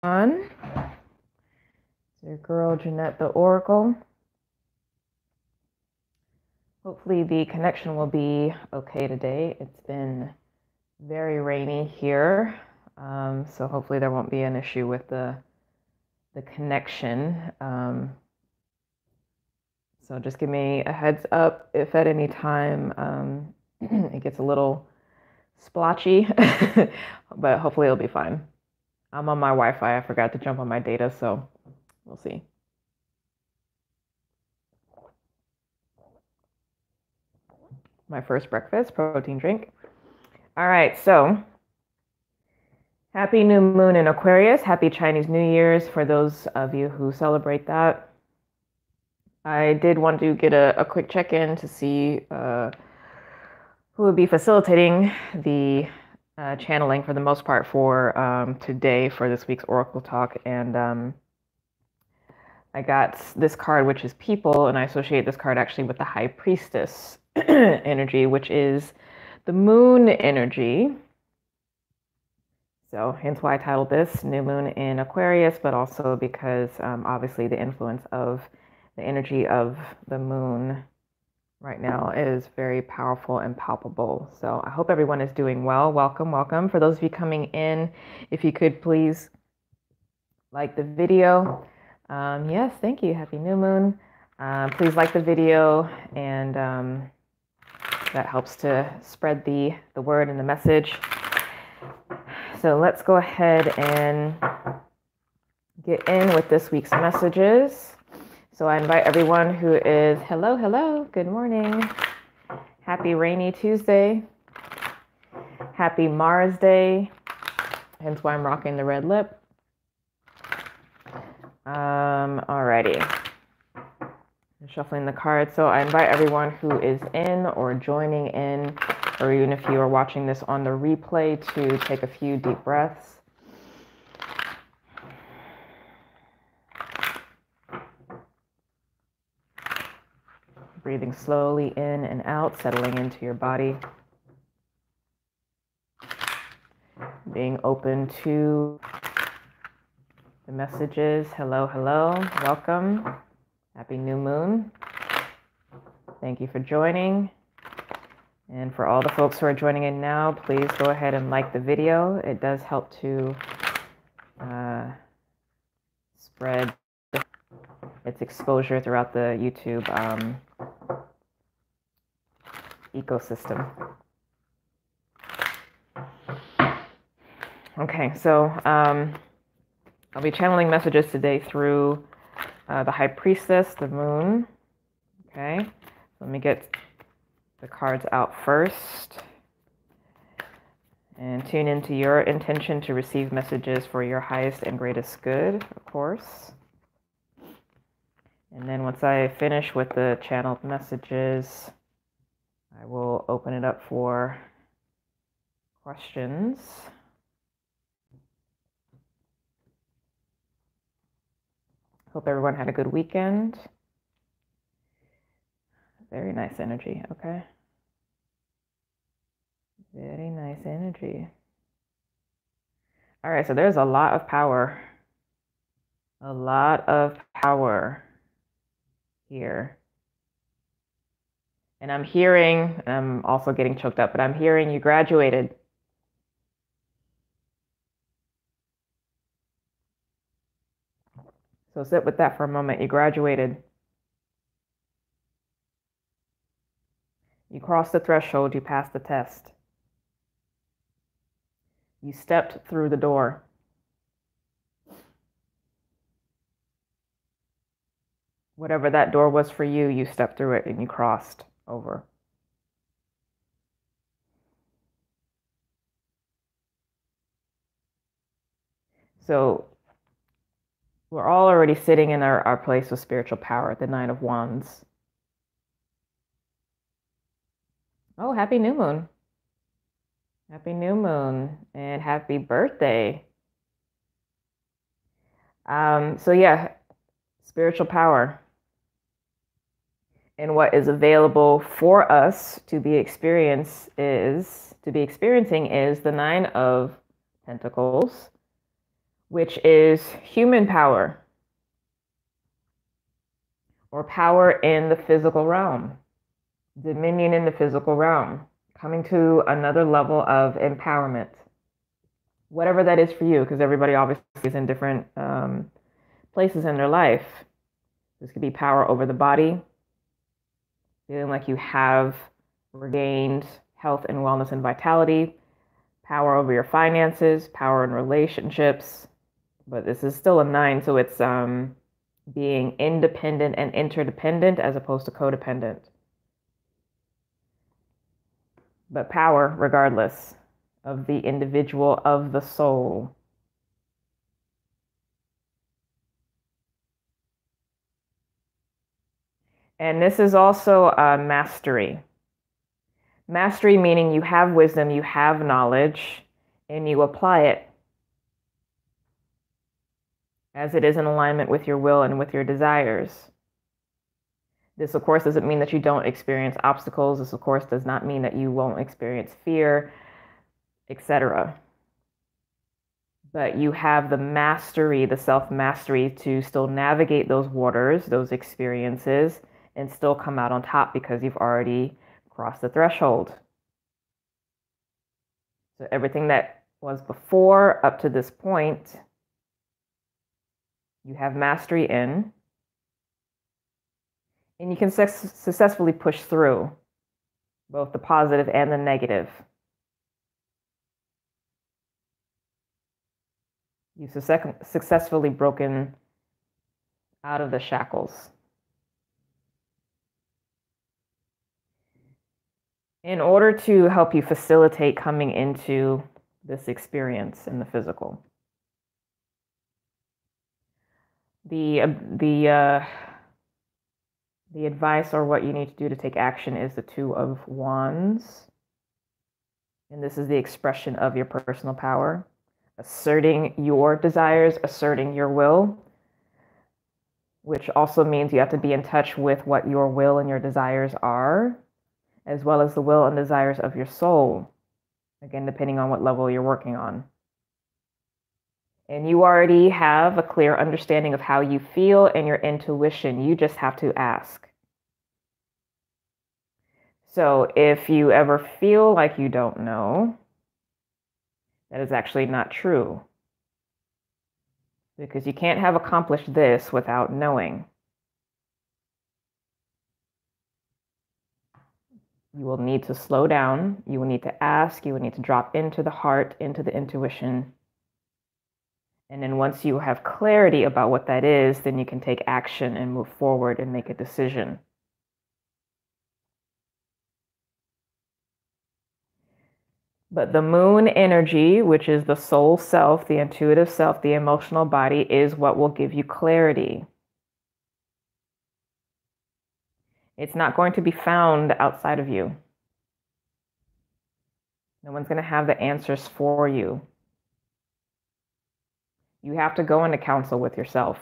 It's your girl, Jeanette the Oracle. Hopefully the connection will be okay today. It's been very rainy here, so hopefully there won't be an issue with the connection. So just give me a heads up if at any time it gets a little splotchy, but hopefully it'll be fine. I'm on my Wi-Fi. I forgot to jump on my data, so we'll see. My first breakfast, protein drink. All right, so happy new moon in Aquarius. Happy Chinese New Year's for those of you who celebrate that. I did want to get a quick check-in to see who would be facilitating the channeling for the most part for today for this week's Oracle Talk. And I got this card, which is people, and I associate this card actually with the High Priestess energy, which is the moon energy. So hence why I titled this New Moon in Aquarius, but also because obviously the influence of the energy of the moon right now is very powerful and palpable. So I hope everyone is doing well. Welcome, welcome. For those of you coming in, if you could please like the video. Yes, thank you. Happy new moon. Please like the video, and that helps to spread the word and the message. So let's go ahead and get in with this week's messages. So I invite everyone who is, hello, good morning. Happy rainy Tuesday. Happy Mars Day. Hence why I'm rocking the red lip. Alrighty. Shuffling the cards. So I invite everyone who is in or joining in, or even if you are watching this on the replay, to take a few deep breaths. Breathing slowly in and out, settling into your body. Being open to the messages. Hello, welcome. Happy new moon. Thank you for joining. And for all the folks who are joining in now, please go ahead and like the video. It does help to spread its exposure throughout the YouTube ecosystem. Okay, so I'll be channeling messages today through the High Priestess, the moon. Okay, let me get the cards out first. And tune into your intention to receive messages for your highest and greatest good, of course. And then once I finish with the channeled messages, I will open it up for questions. Hope everyone had a good weekend. Very nice energy, okay? Very nice energy. All right, so there's a lot of power. A lot of power here. And I'm hearing, I'm also getting choked up, but I'm hearing you graduated. So sit with that for a moment. You graduated. You crossed the threshold. You passed the test. You stepped through the door. Whatever that door was for you, you stepped through it and you crossed over. So we're all already sitting in our place of spiritual power, the Nine of Wands. Oh, happy new moon. Happy new moon and happy birthday. So yeah, spiritual power. And what is available for us to be experiencing is the Nine of Pentacles, which is human power or power in the physical realm, dominion in the physical realm, coming to another level of empowerment, whatever that is for you, because everybody obviously is in different places in their life. This could be power over the body, feeling like you have regained health and wellness and vitality, power over your finances, power in relationships. But this is still a 9, so it's being independent and interdependent as opposed to codependent. But power regardless of the individual, of the soul. And this is also mastery. Mastery meaning you have wisdom, you have knowledge, and you apply it as it is in alignment with your will and with your desires. This, of course, doesn't mean that you don't experience obstacles. This, of course, does not mean that you won't experience fear, etc. But you have the mastery, the self-mastery to still navigate those waters, those experiences, and still come out on top because you've already crossed the threshold. So everything that was before up to this point, you have mastery in, and you can successfully push through both the positive and the negative. You've successfully broken out of the shackles. In order to help you facilitate coming into this experience in the physical. The advice or what you need to do to take action is the 2 of Wands. And this is the expression of your personal power, asserting your desires, asserting your will, which also means you have to be in touch with what your will and your desires are, as well as the will and desires of your soul, again, depending on what level you're working on. And you already have a clear understanding of how you feel and your intuition. You just have to ask. So if you ever feel like you don't know, that is actually not true. Because you can't have accomplished this without knowing. You will need to slow down. You will need to ask. You will need to drop into the heart, into the intuition. And then once you have clarity about what that is, then you can take action and move forward and make a decision. But the moon energy, which is the soul self, the intuitive self, the emotional body, is what will give you clarity. It's not going to be found outside of you. No one's going to have the answers for you. You have to go into counsel with yourself.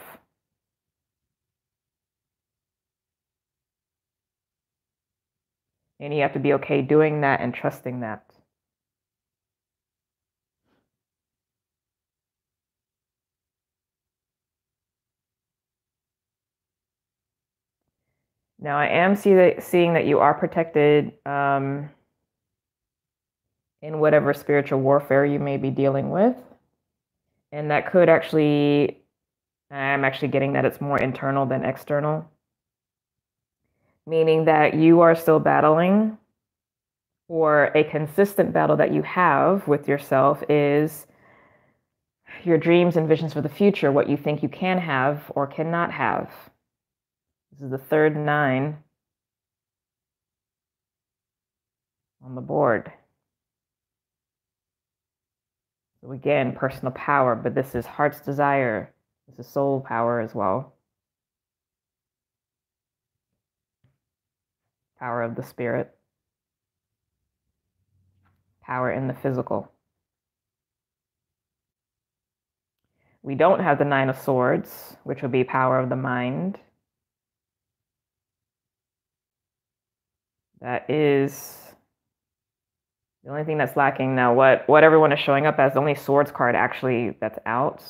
And you have to be okay doing that and trusting that. Now, I am seeing that you are protected in whatever spiritual warfare you may be dealing with. And that could actually, I'm actually getting that it's more internal than external. Meaning that you are still battling, or a consistent battle that you have with yourself is your dreams and visions for the future, what you think you can have or cannot have. This is the 3rd 9 on the board. So again, personal power, but this is heart's desire. This is soul power as well. Power of the spirit. Power in the physical. We don't have the 9 of Swords, which will be power of the mind. That is the only thing that's lacking now. What everyone is showing up as, the only Swords card actually that's out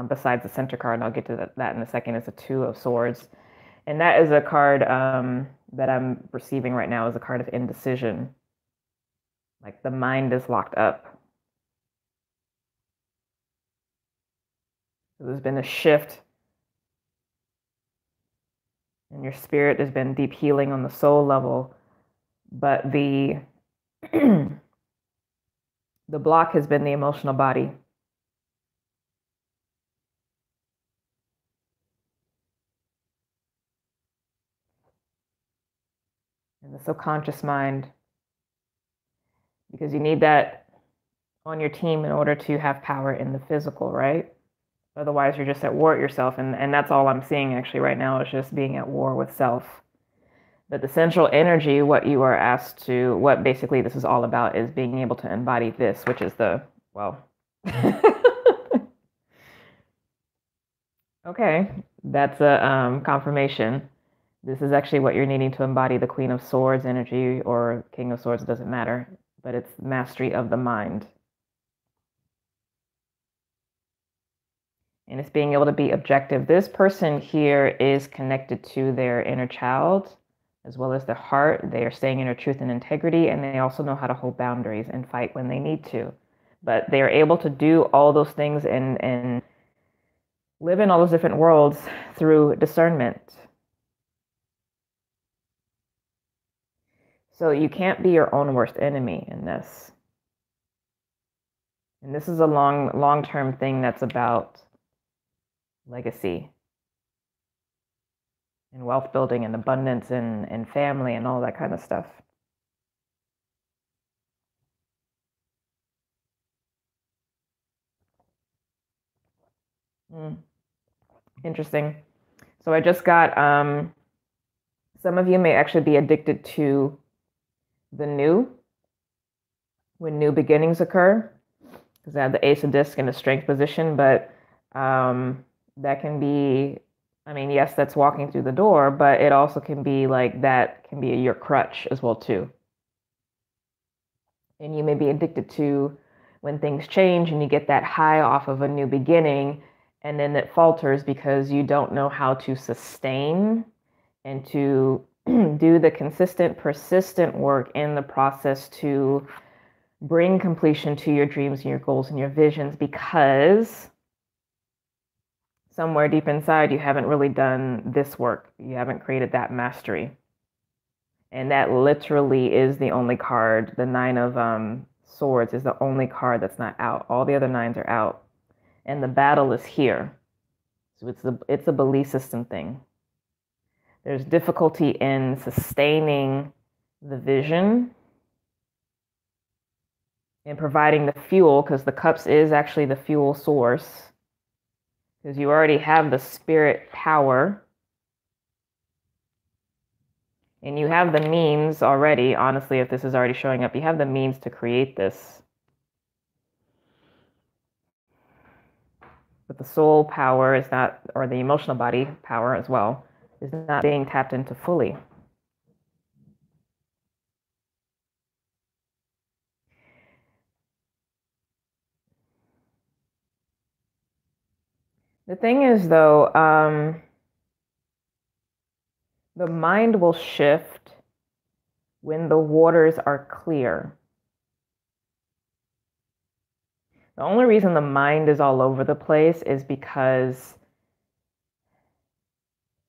besides the center card, and I'll get to that in a second, is a Two of Swords. And that is a card that I'm receiving right now, is a card of indecision. Like the mind is locked up. So there's been a shift in your spirit. There's been deep healing on the soul level, but the the block has been the emotional body. And the subconscious mind, because you need that on your team in order to have power in the physical, right? Otherwise, you're just at war with yourself. And that's all I'm seeing actually right now, is just being at war with self. But the central energy, what you are asked to, what basically this is all about, is being able to embody this, which is the, well, okay, that's a confirmation. This is actually what you're needing to embody, the Queen of Swords energy or King of Swords, it doesn't matter, but it's mastery of the mind. And it's being able to be objective. This person here is connected to their inner child as well as their heart. They are staying in their truth and integrity, and they also know how to hold boundaries and fight when they need to. But they are able to do all those things and live in all those different worlds through discernment. So you can't be your own worst enemy in this. And this is a long-term thing that's about legacy and wealth building and abundance and family and all that kind of stuff. Interesting. So I just got, some of you may actually be addicted to the new, when new beginnings occur, because I have the Ace of Discs in a strength position, but that can be, I mean, yes, that's walking through the door, but it also can be like, that can be your crutch as well too. And you may be addicted to when things change and you get that high off of a new beginning, and then it falters because you don't know how to sustain and to do the consistent, persistent work in the process to bring completion to your dreams and your goals and your visions, because somewhere deep inside you haven't really done this work. You haven't created that mastery. And that literally is the only card. The Nine of Swords is the only card that's not out. All the other nines are out. And the battle is here. So it's a belief system thing. There's difficulty in sustaining the vision and providing the fuel, because the cups is actually the fuel source, because you already have the spirit power and you have the means already. Honestly, if this is already showing up, you have the means to create this. But the soul power is not, or the emotional body power as well, is not being tapped into fully. The thing is, though, the mind will shift when the waters are clear. The only reason the mind is all over the place is because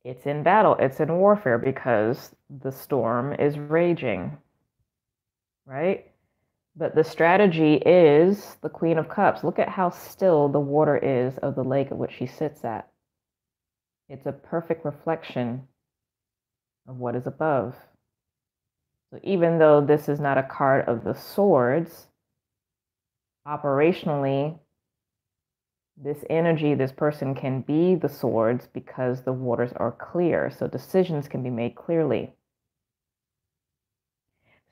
it's in battle, it's in warfare, because the storm is raging, right? But the strategy is the Queen of Cups. Look at how still the water is of the lake at which she sits at. It's a perfect reflection of what is above. So even though this is not a card of the swords, operationally, this energy, this person can be the swords because the waters are clear. So decisions can be made clearly.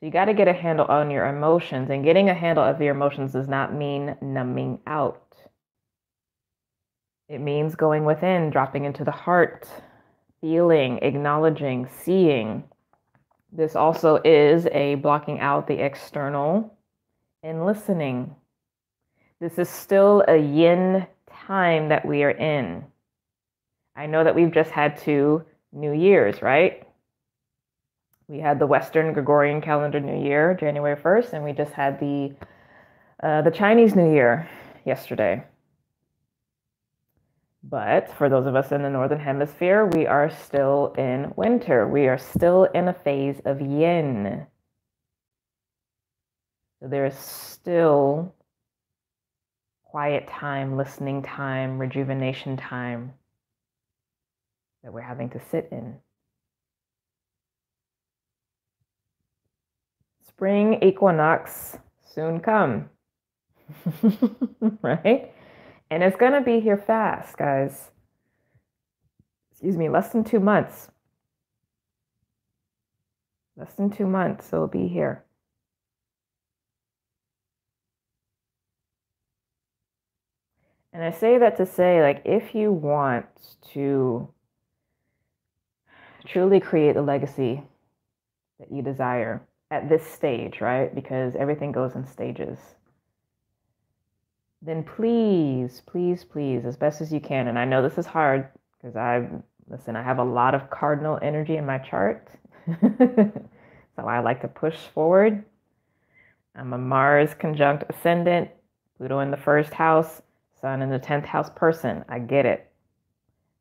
So you got to get a handle on your emotions, and getting a handle of your emotions does not mean numbing out. It means going within, dropping into the heart, feeling, acknowledging, seeing. This also is a blocking out the external and listening. This is still a yin time that we are in. I know that we've just had 2 New Years, right? We had the Western Gregorian calendar New Year, January 1st, and we just had the Chinese New Year yesterday. But for those of us in the Northern Hemisphere, we are still in winter. We are still in a phase of yin. So there is still quiet time, listening time, rejuvenation time that we're having to sit in. Spring equinox soon come, right? And it's going to be here fast, guys. Excuse me, less than 2 months. Less than 2 months, it'll be here. And I say that to say, like, if you want to truly create the legacy that you desire at this stage, right? Because everything goes in stages. Then please, please, please, as best as you can. And I know this is hard because I have a lot of cardinal energy in my chart. So I like to push forward. I'm a Mars conjunct ascendant, Pluto in the first house, Sun in the 10th house person. I get it.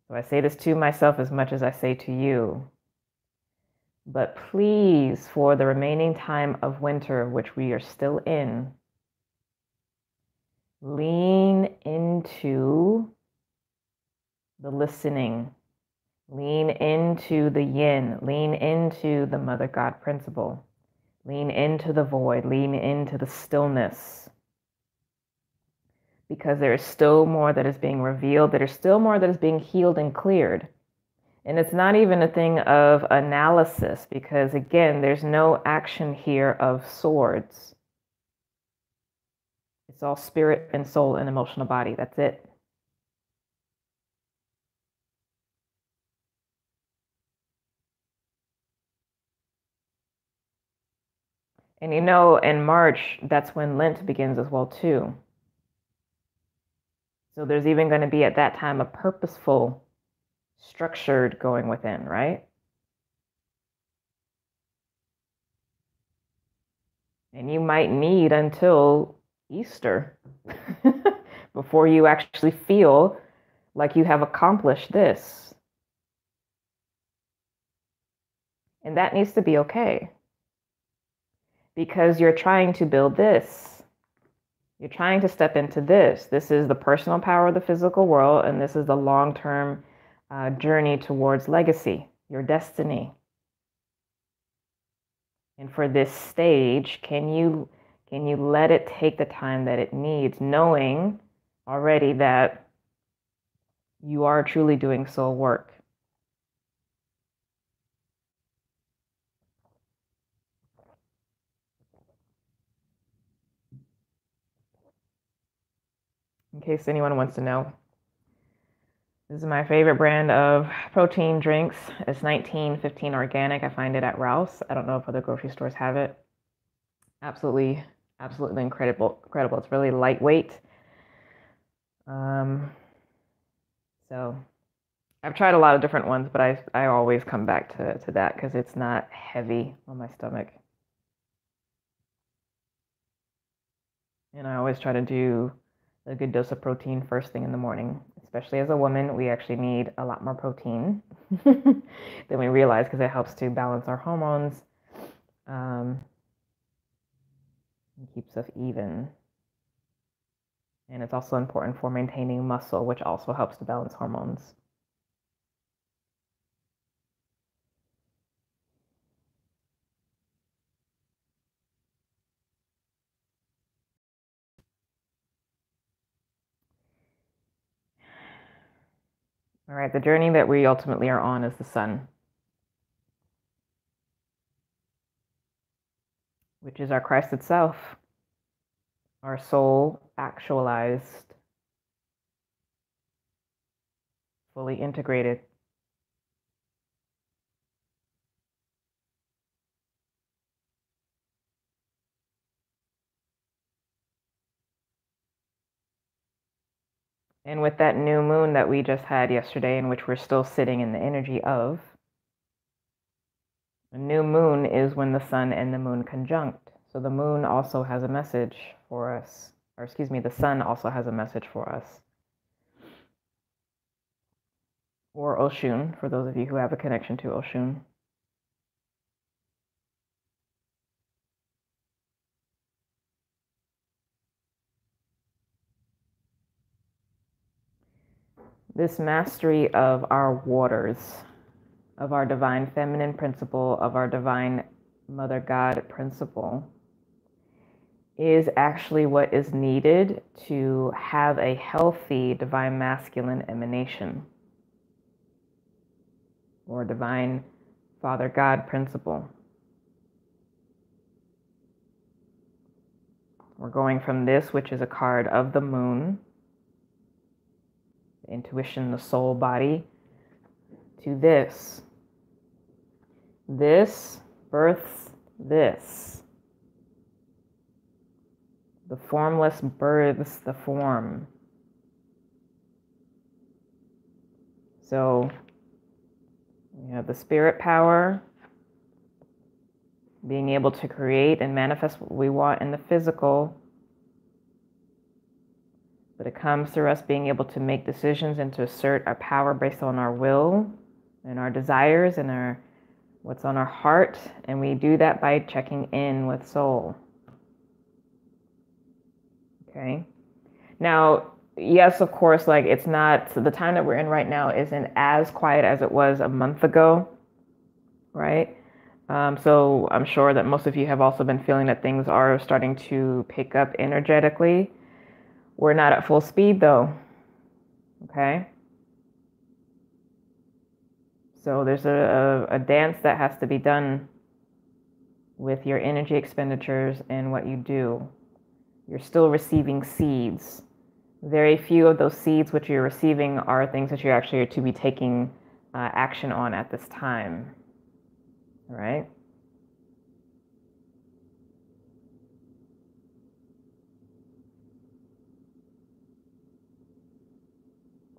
So I say this to myself as much as I say to you. But please, for the remaining time of winter, which we are still in, lean into the listening. Lean into the yin. Lean into the Mother God principle. Lean into the void. Lean into the stillness. Because there is still more that is being revealed. There is still more that is being healed and cleared. And it's not even a thing of analysis, because again, there's no action here of swords. It's all spirit and soul and emotional body. That's it. And you know, in March, that's when Lent begins as well, too. So there's even going to be at that time a purposeful, structured going within, right? And you might need until Easter before you actually feel like you have accomplished this. And that needs to be okay. Because you're trying to build this. You're trying to step into this. This is the personal power of the physical world, and this is the long-term journey towards legacy, your destiny. And for this stage, can you let it take the time that it needs, knowing already that you are truly doing soul work? In case anyone wants to know, this is my favorite brand of protein drinks. It's 1915 organic. I find it at Rouse. I don't know if other grocery stores have it. Absolutely, absolutely incredible. It's really lightweight. So I've tried a lot of different ones, but I always come back to that because it's not heavy on my stomach. And I always try to do a good dose of protein first thing in the morning. Especially as a woman, we actually need a lot more protein than we realize, because it helps to balance our hormones and keeps us even. And it's also important for maintaining muscle, which also helps to balance hormones. All right, the journey that we ultimately are on is the sun, which is our Christ itself, our soul actualized, fully integrated. And with that new moon that we just had yesterday, in which we're still sitting in the energy of, a new moon is when the sun and the moon conjunct. So the moon also has a message for us, or excuse me, the sun also has a message for us. Or Oshun, for those of you who have a connection to Oshun. This mastery of our waters, of our divine feminine principle, of our divine mother God principle, is actually what is needed to have a healthy divine masculine emanation, or divine Father God principle. We're going from this, which is a card of the moon, the intuition, the soul body, to this. This births this. The formless births the form. So we have the spirit power, being able to create and manifest what we want in the physical. But it comes through us being able to make decisions and to assert our power based on our will and our desires and our what's on our heart. And we do that by checking in with soul. Okay. Now, yes, of course, like it's not, so the time that we're in right now isn't as quiet as it was a month ago, right? So I'm sure that most of you have also been feeling that things are starting to pick up energetically. We're not at full speed though, okay? So there's a dance that has to be done with your energy expenditures and what you do. You're still receiving seeds. Very few of those seeds which you're receiving are things that you actually are to be taking action on at this time, all right?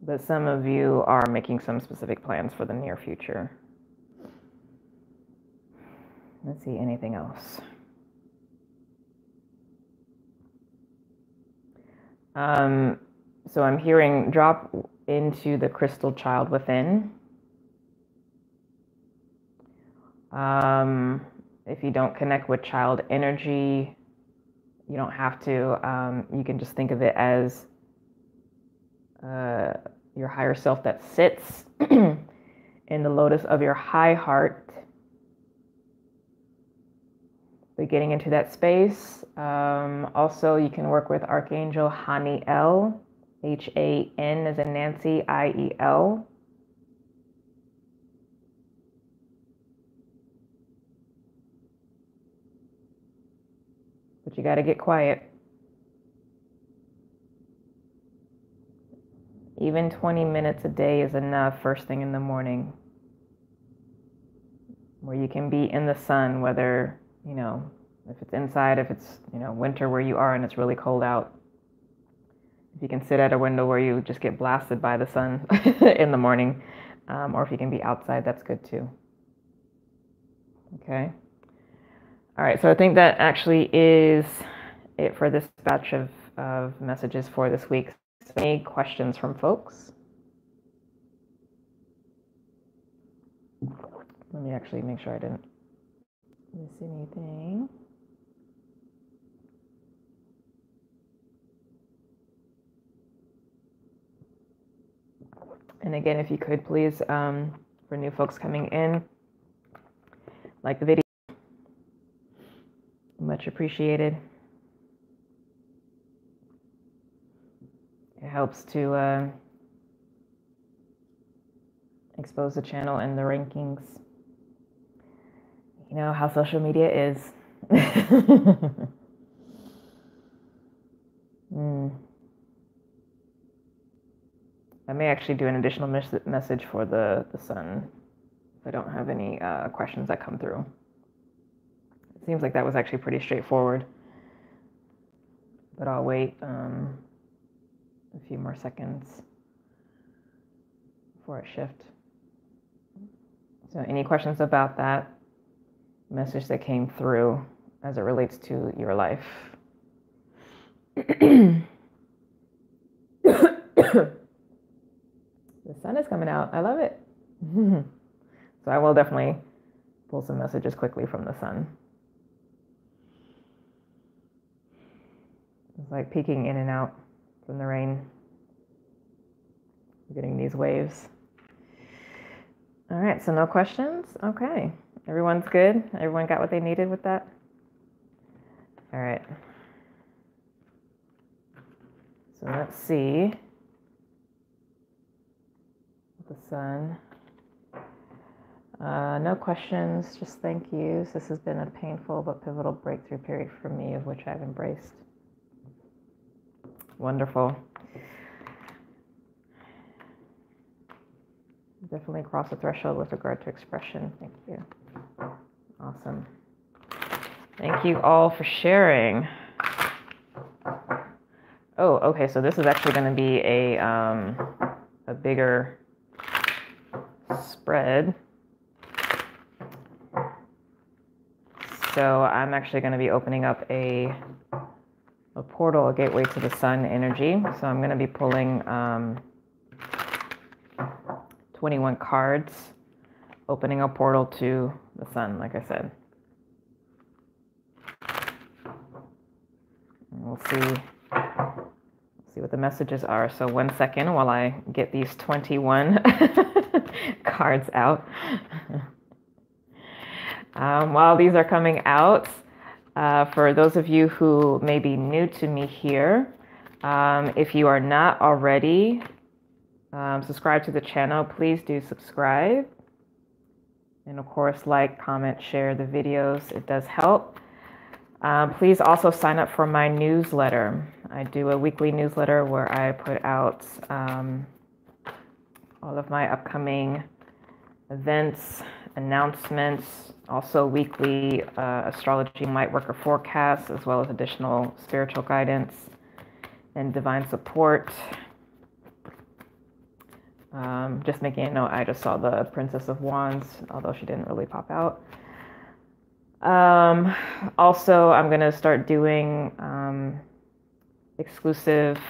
But some of you are making some specific plans for the near future. Let's see, anything else? So I'm hearing drop into the crystal child within. If you don't connect with child energy, you don't have to. You can just think of it as your higher self that sits in the lotus of your high heart. But getting into that space. Also, you can work with Archangel Haniel, H-A-N as in Nancy, I-E-L. But you got to get quiet. Even 20 minutes a day is enough first thing in the morning, where you can be in the sun, whether, you know, if it's inside, if it's, you know, winter where you are and it's really cold out. If you can sit at a window where you just get blasted by the sun in the morning, or if you can be outside, that's good too. Okay. All right, so I think that actually is it for this batch of messages for this week. So any questions from folks? Let me actually make sure I didn't miss anything. And again, if you could please, for new folks coming in, like the video, much appreciated. It helps to expose the channel and the rankings. You know how social media is. I may actually do an additional message for the sun if I don't have any questions that come through. It seems like that was actually pretty straightforward, but I'll wait. a few more seconds before it shifts. So any questions about that message that came through as it relates to your life? The sun is coming out. I love it. So I will definitely pull some messages quickly from the sun. It's like peeking in and out from the rain. We're getting these waves. All right, so no questions? Okay. Everyone's good? Everyone got what they needed with that? All right. So let's see. The sun. No questions, just thank yous. This has been a painful but pivotal breakthrough period for me, of which I've embraced. Wonderful. Definitely cross the threshold with regard to expression. Thank you. Awesome. Thank you all for sharing. Oh, okay, so this is actually going to be a bigger spread. So I'm actually going to be opening up a portal, a gateway to the sun energy. So I'm going to be pulling 21 cards, opening a portal to the sun, like I said. And we'll see what the messages are. So 1 second while I get these 21 cards out. While these are coming out, for those of you who may be new to me here, if you are not already subscribed to the channel, please do subscribe. And of course, like, comment, share the videos. It does help. Please also sign up for my newsletter. I do a weekly newsletter where I put out all of my upcoming events, announcements, also weekly astrology lightworker forecasts, as well as additional spiritual guidance and divine support. Just making a note, I just saw the Princess of Wands, although she didn't really pop out. Also, I'm going to start doing exclusive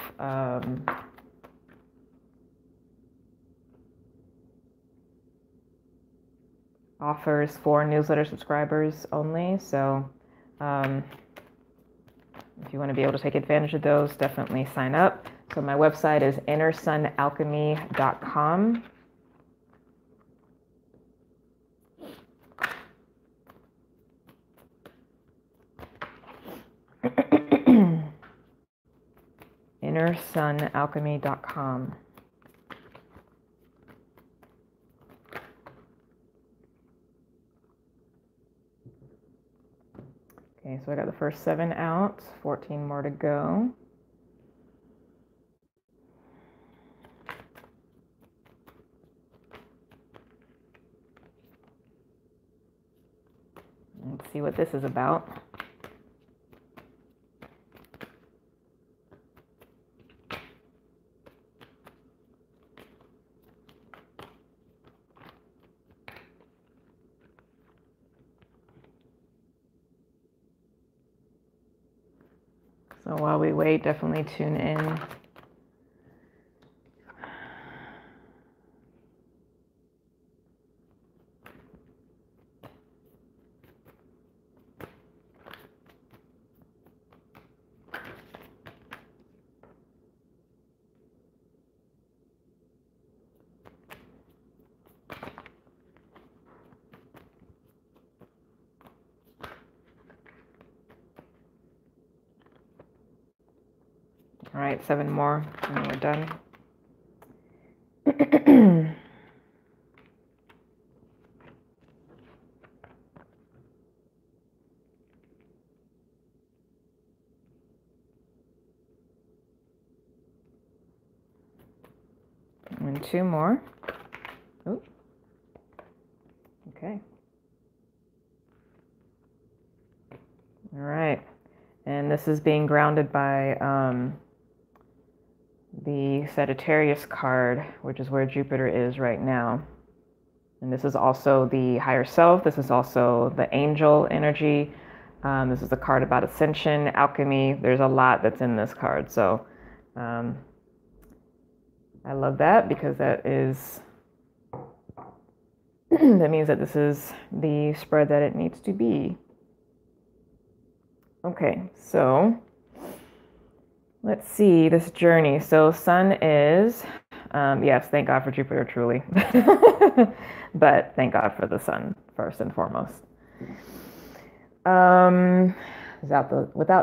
offers for newsletter subscribers only. So if you want to be able to take advantage of those, definitely sign up. So my website is innersunalchemy.com. innersunalchemy.com. Okay, so I got the first 7 out, 14 more to go. Let's see what this is about. So while we wait, definitely tune in. All right, 7 more, and then we're done. And 2 more. Ooh. Okay. All right. And this is being grounded by the Sagittarius card, which is where Jupiter is right now. And this is also the higher self. This is also the angel energy. This is a card about ascension, alchemy. There's a lot that's in this card. So I love that because that is, that means that this is the spread that it needs to be. Okay, so let's see this journey. So Sun is, yes, thank God for Jupiter, truly. But thank God for the Sun first and foremost. Without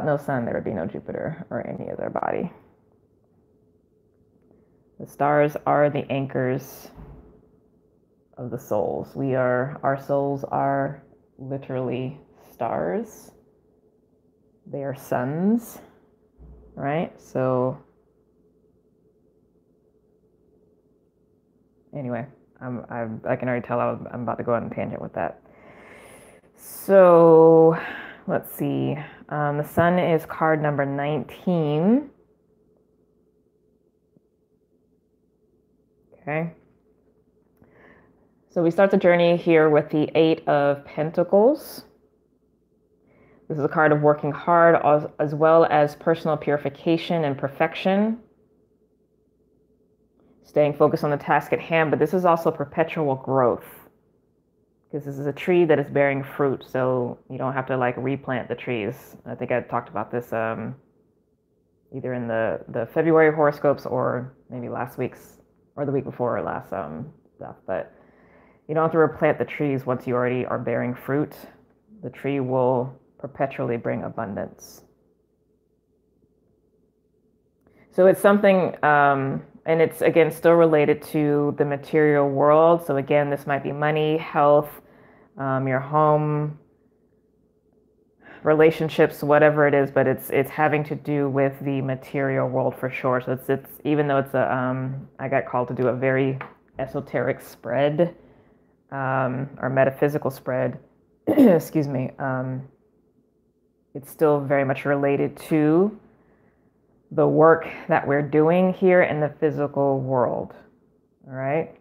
no Sun, there would be no Jupiter or any other body. The stars are the anchors of the souls. Our souls are literally stars. They are suns, right? So anyway, I can already tell I'm about to go on a tangent with that. So let's see. The Sun is card number 19. Okay. So we start the journey here with the Eight of Pentacles. This is a card of working hard as well as personal purification and perfection. Staying focused on the task at hand, but this is also perpetual growth. Because this is a tree that is bearing fruit, so you don't have to like replant the trees. I think I talked about this either in the February horoscopes or maybe last week's or the week before last stuff. But you don't have to replant the trees once you already are bearing fruit. The tree will perpetually bring abundance. So it's something, and it's again still related to the material world. So again, this might be money, health, your home, relationships, whatever it is, but it's having to do with the material world for sure. So it's even though it's I got called to do a very esoteric spread, or metaphysical spread, excuse me, it's still very much related to the work that we're doing here in the physical world. All right.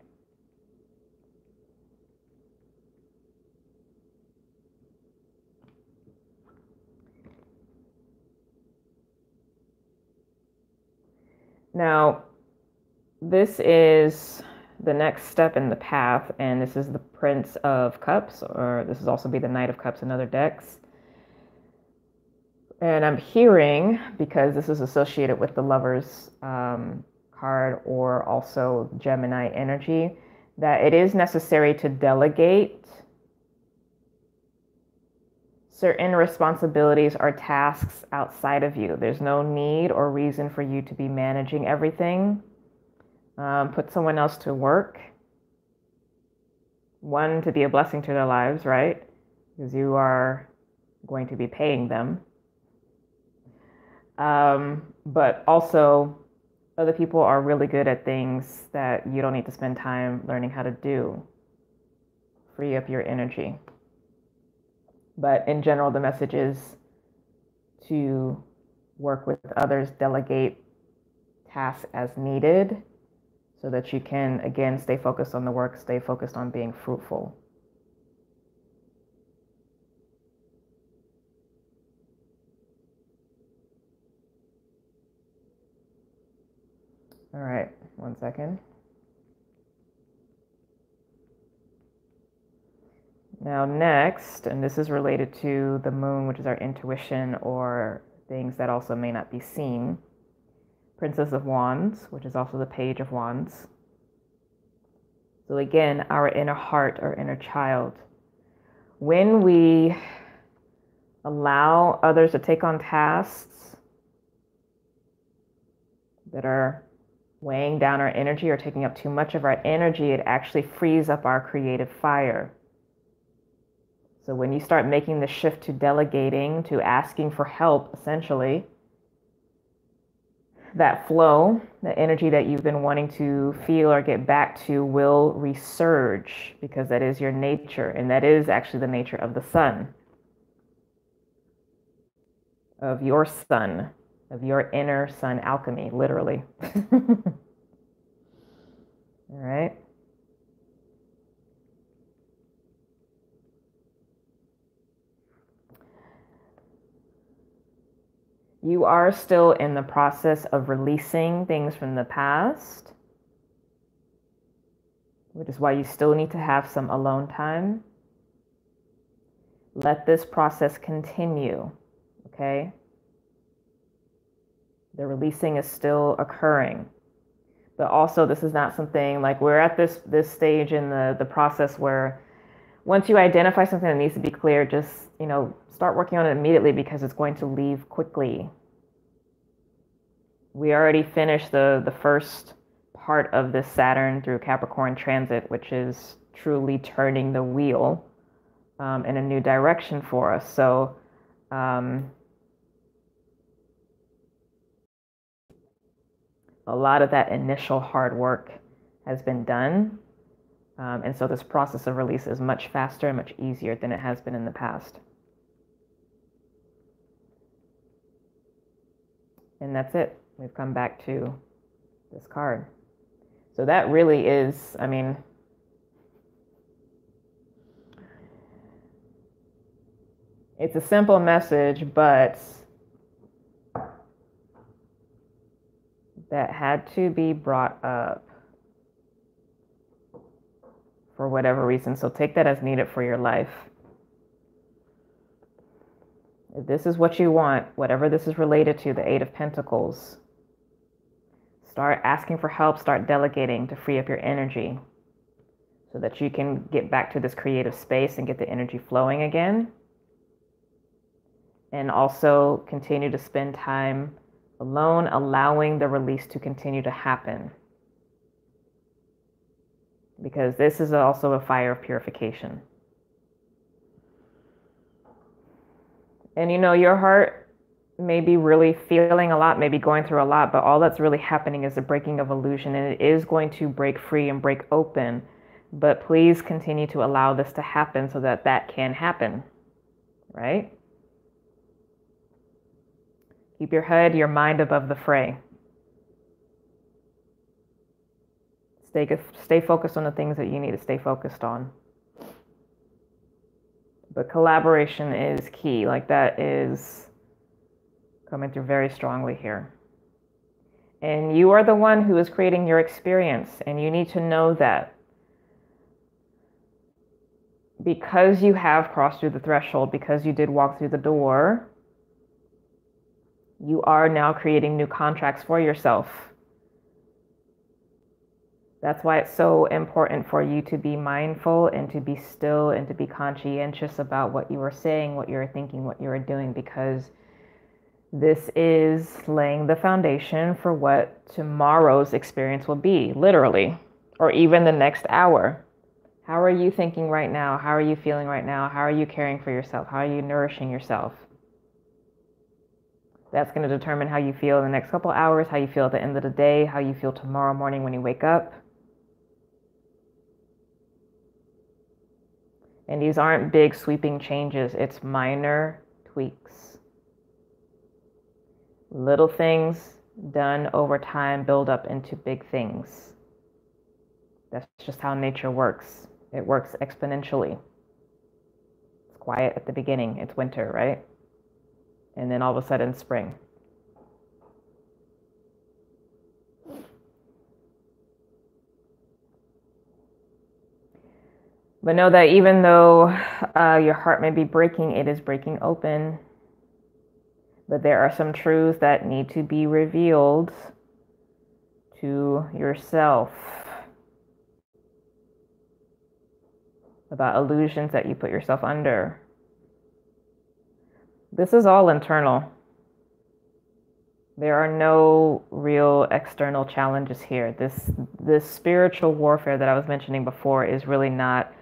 Now, this is the next step in the path, and this is the Prince of Cups, or this is also be the Knight of Cups in other decks. And I'm hearing, because this is associated with the Lover's card or also Gemini energy, that it is necessary to delegate certain responsibilities or tasks outside of you. There's no need or reason for you to be managing everything. Put someone else to work. One, to be a blessing to their lives, right? Because you are going to be paying them. But also, other people are really good at things that you don't need to spend time learning how to do. Free up your energy. But in general, the message is to work with others, delegate tasks as needed, so that you can, again, stay focused on the work, stay focused on being fruitful. All right, 1 second. Now next, and this is related to the moon, which is our intuition or things that also may not be seen. Princess of Wands, which is also the Page of Wands. So again, our inner heart, our inner child. When we allow others to take on tasks that are weighing down our energy or taking up too much of our energy, it actually frees up our creative fire. So when you start making the shift to delegating, to asking for help, essentially, that flow, the energy that you've been wanting to feel or get back to will resurge, because that is your nature, and that is actually the nature of the sun, of your sun. of your inner sun alchemy, literally. All right. You are still in the process of releasing things from the past, which is why you still need to have some alone time. Let this process continue, okay? The releasing is still occurring. But also, this is not something like we're at this stage in the process where once you identify something that needs to be clear, just, start working on it immediately because it's going to leave quickly. We already finished the first part of this Saturn through Capricorn transit, which is truly turning the wheel in a new direction for us. So a lot of that initial hard work has been done. And so this process of release is much faster and much easier than it has been in the past. And that's it. We've come back to this card. So that really is, it's a simple message, but that had to be brought up for whatever reason. So take that as needed for your life. If this is what you want, whatever this is related to, the Eight of Pentacles, start asking for help, start delegating to free up your energy so that you can get back to this creative space and get the energy flowing again. And also continue to spend time alone, allowing the release to continue to happen. Because this is also a fire of purification. And your heart may be really feeling a lot, maybe going through a lot, but all that's really happening is the breaking of illusion, and it is going to break free and break open. But please continue to allow this to happen so that that can happen, right? Keep your head, your mind above the fray. Stay focused on the things that you need to stay focused on. But collaboration is key. Like, that is coming through very strongly here. And you are the one who is creating your experience, and you need to know that. Because you have crossed through the threshold, because you did walk through the door, you are now creating new contracts for yourself. That's why it's so important for you to be mindful and to be still and to be conscientious about what you are saying, what you're thinking, what you're doing, because this is laying the foundation for what tomorrow's experience will be, literally, or even the next hour. How are you thinking right now? How are you feeling right now? How are you caring for yourself? How are you nourishing yourself? That's going to determine how you feel in the next couple hours, how you feel at the end of the day, how you feel tomorrow morning when you wake up. And these aren't big sweeping changes. It's minor tweaks. Little things done over time build up into big things. That's just how nature works. It works exponentially. It's quiet at the beginning. It's winter, right? And then all of a sudden, spring. But know that even though your heart may be breaking, it is breaking open. But there are some truths that need to be revealed to yourself about illusions that you put yourself under. This is all internal. There are no real external challenges here. This spiritual warfare that I was mentioning before is really not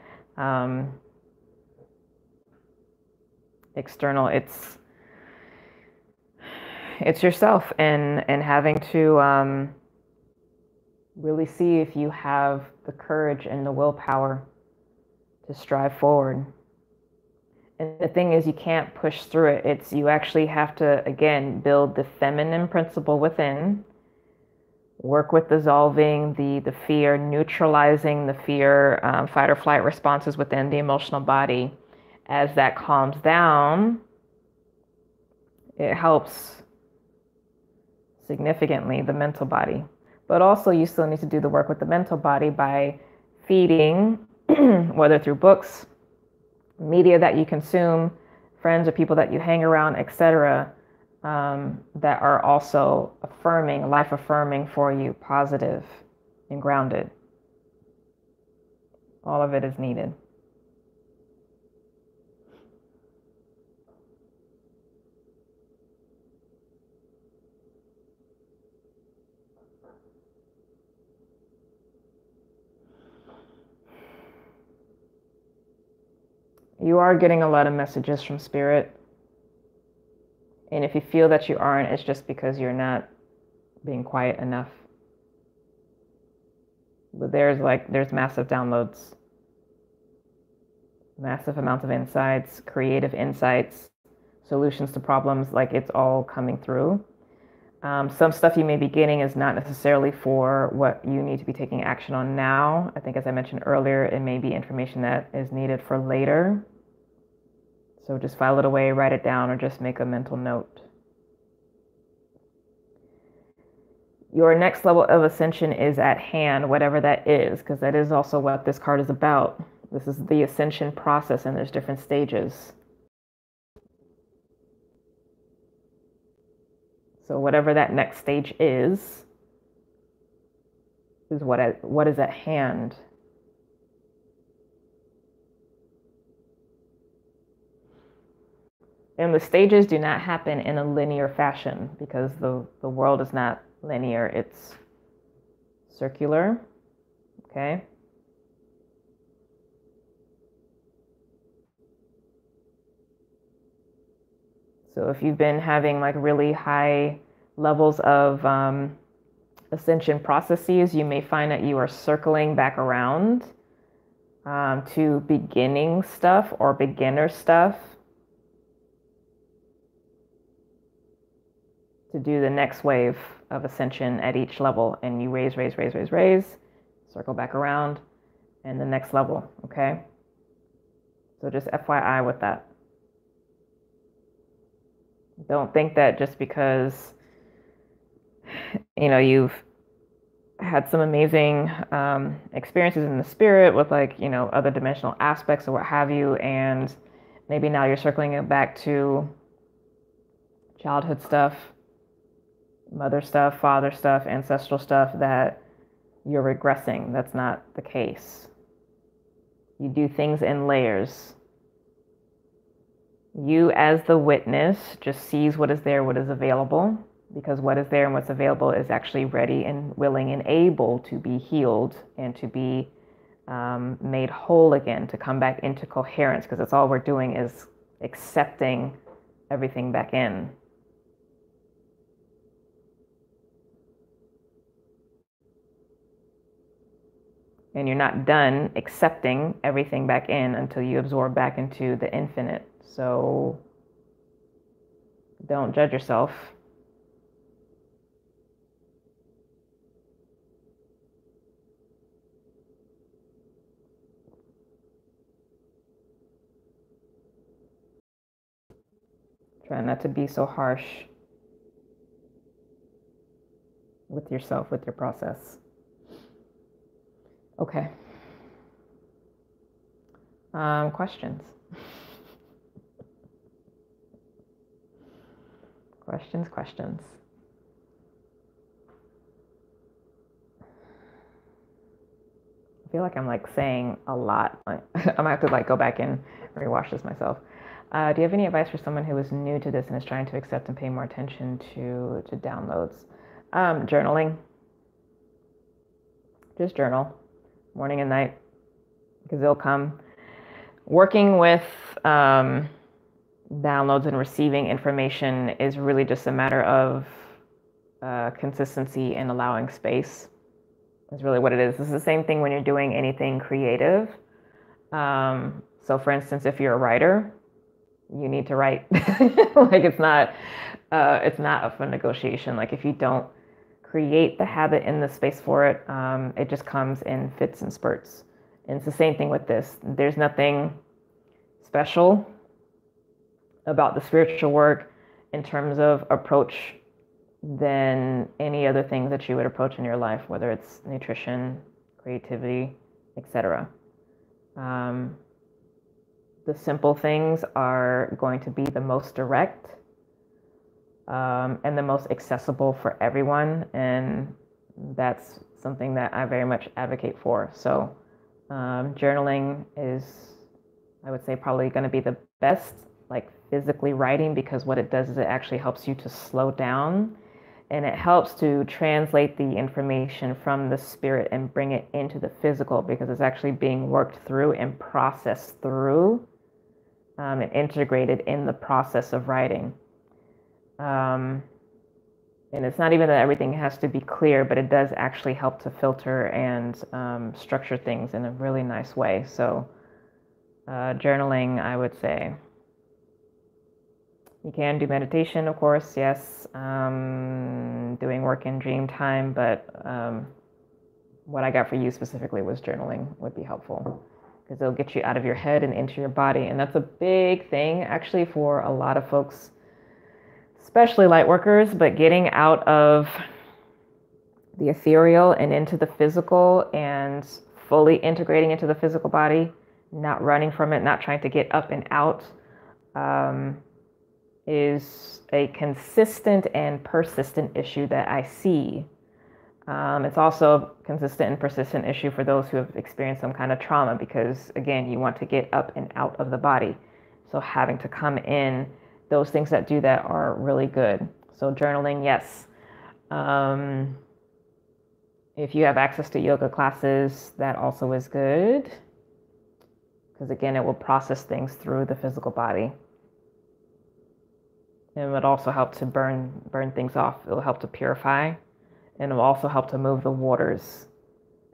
external. It's yourself, and having to really see if you have the courage and the willpower to strive forward. And the thing is, you can't push through it. You actually have to, again, build the feminine principle within, work with dissolving the fear, neutralizing the fear, fight or flight responses within the emotional body. As that calms down, it helps significantly the mental body. But also, you still need to do the work with the mental body by feeding, whether through books, media that you consume, friends or people that you hang around, etc., that are also affirming, life affirming for you, positive and grounded. All of it is needed. You are getting a lot of messages from spirit. And if you feel that you aren't, it's just because you're not being quiet enough. But there's massive downloads, massive amounts of insights, creative insights, solutions to problems. Like, it's all coming through. Some stuff you may be getting is not necessarily for what you need to be taking action on now. I think, as I mentioned earlier, it may be information that is needed for later. So just file it away, write it down, or just make a mental note. Your next level of ascension is at hand, whatever that is, because that is also what this card is about. This is the ascension process, and there's different stages. So whatever that next stage is what is at hand. And the stages do not happen in a linear fashion, because the world is not linear, it's circular. Okay. So if you've been having like really high levels of ascension processes, you may find that you are circling back around to beginning stuff or beginner stuff to do the next wave of ascension at each level. And you raise, circle back around, and the next level. Okay. So just FYI with that. Don't think that just because, you've had some amazing experiences in the spirit with, like, other dimensional aspects or what have you, and maybe now you're circling it back to childhood stuff, mother stuff, father stuff, ancestral stuff, that you're regressing. That's not the case. You do things in layers. You, as the witness, just sees what is there, what is available, because what is there and what's available is actually ready and willing and able to be healed and to be made whole again, to come back into coherence, because that's all we're doing is accepting everything back in. And you're not done accepting everything back in until you absorb back into the infinite. So don't judge yourself. Try not to be so harsh with yourself, with your process. Okay. Questions? Questions. I feel like I'm like saying a lot. I might have to like go back and rewatch this myself. Do you have any advice for someone who is new to this and is trying to accept and pay more attention to downloads? Journaling. Just journal, morning and night, because they'll come. Working with downloads and receiving information is really just a matter of consistency and allowing space. Is really what it is. This is the same thing when you're doing anything creative. So for instance, if you're a writer, you need to write. Like it's not up for negotiation. Like if you don't create the habit in the space for it, it just comes in fits and spurts. And it's the same thing with this. There's nothing special about the spiritual work in terms of approach than any other things that you would approach in your life, whether it's nutrition, creativity, etc. The simple things are going to be the most direct and the most accessible for everyone, and that's something that I very much advocate for. So journaling is, I would say, probably going to be the best, like physically writing, because what it does is it actually helps you to slow down, and it helps to translate the information from the spirit and bring it into the physical, because it's actually being worked through and processed through and integrated in the process of writing. And it's not even that everything has to be clear, but it does actually help to filter and structure things in a really nice way. So journaling, I would say. You can do meditation, of course, yes. Doing work in dream time, but what I got for you specifically was journaling would be helpful, because it'll get you out of your head and into your body. And that's a big thing, actually, for a lot of folks, especially light workers, but getting out of the ethereal and into the physical and fully integrating into the physical body, not running from it, not trying to get up and out, is a consistent and persistent issue that I see. It's also a consistent and persistent issue for those who have experienced some kind of trauma, because again, you want to get up and out of the body. So having to come in, those things that do that are really good. So journaling, yes. If you have access to yoga classes, that also is good, because again, it will process things through the physical body. And it would also help to burn things off. It'll help to purify, and it'll also help to move the waters.